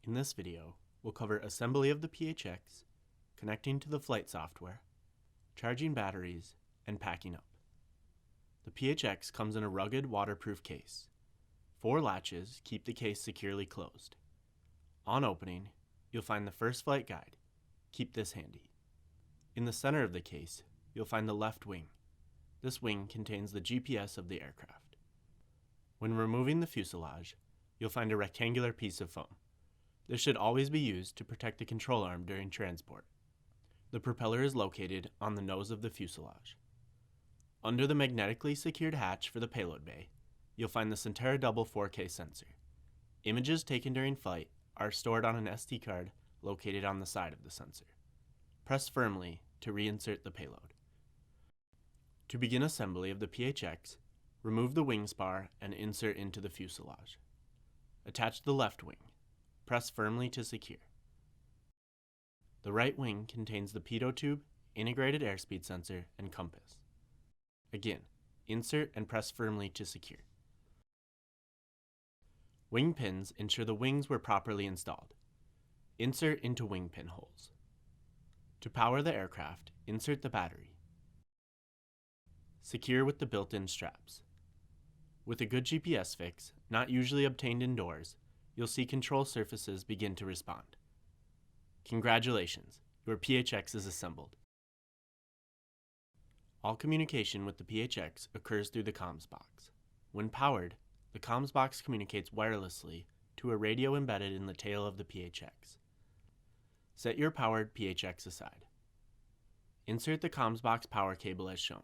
In this video, we'll cover assembly of the PHX, connecting to the flight software, charging batteries, and packing up. The PHX comes in a rugged, waterproof case. 4 latches keep the case securely closed. On opening, you'll find the first flight guide. Keep this handy. In the center of the case, you'll find the left wing. This wing contains the GPS of the aircraft. When removing the fuselage, you'll find a rectangular piece of foam. This should always be used to protect the control arm during transport. The propeller is located on the nose of the fuselage. Under the magnetically secured hatch for the payload bay, you'll find the Sentera double 4K sensor. Images taken during flight are stored on an SD card located on the side of the sensor. Press firmly to reinsert the payload. To begin assembly of the PHX, remove the wing spar and insert into the fuselage. Attach the left wing. Press firmly to secure. The right wing contains the pitot tube, integrated airspeed sensor, and compass. Again, insert and press firmly to secure. Wing pins ensure the wings were properly installed. Insert into wing pin holes. To power the aircraft, insert the battery. Secure with the built-in straps. With a good GPS fix, not usually obtained indoors, you'll see control surfaces begin to respond. Congratulations, your PHX is assembled. All communication with the PHX occurs through the comms box. When powered, the comms box communicates wirelessly to a radio embedded in the tail of the PHX. Set your powered PHX aside. Insert the comms box power cable as shown.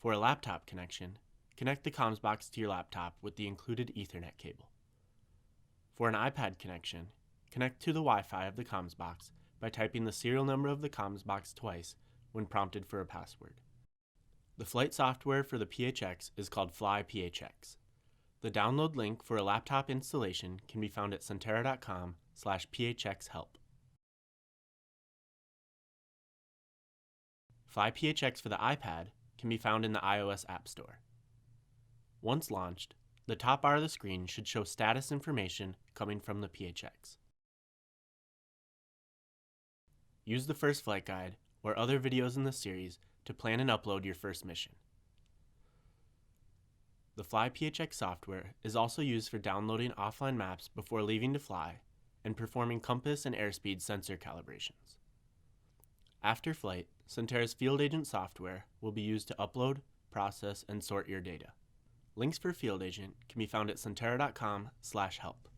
For a laptop connection, connect the comms box to your laptop with the included Ethernet cable. For an iPad connection, connect to the Wi-Fi of the comms box by typing the serial number of the comms box twice when prompted for a password. The flight software for the PHX is called Fly PHX. The download link for a laptop installation can be found at sentera.com/phxhelp. Fly PHX for the iPad can be found in the iOS App Store. Once launched, the top bar of the screen should show status information coming from the PHX. Use the first flight guide or other videos in the series to plan and upload your first mission. The Fly PHX software is also used for downloading offline maps before leaving to fly and performing compass and airspeed sensor calibrations. After flight, Sentera's Field Agent software will be used to upload, process, and sort your data. Links for Field Agent can be found at sentera.com/help.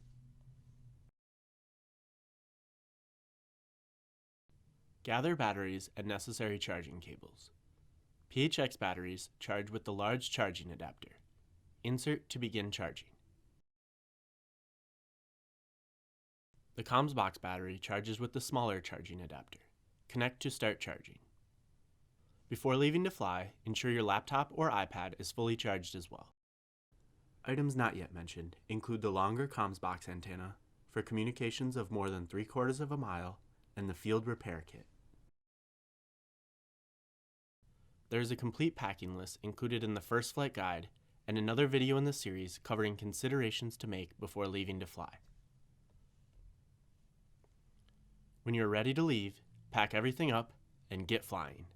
Gather batteries and necessary charging cables. PHX batteries charge with the large charging adapter. Insert to begin charging. The comms box battery charges with the smaller charging adapter. Connect to start charging. Before leaving to fly, ensure your laptop or iPad is fully charged as well. Items not yet mentioned include the longer comms box antenna for communications of more than 3/4 of a mile and the field repair kit. There is a complete packing list included in the first flight guide and another video in the series covering considerations to make before leaving to fly. When you're ready to leave, pack everything up and get flying.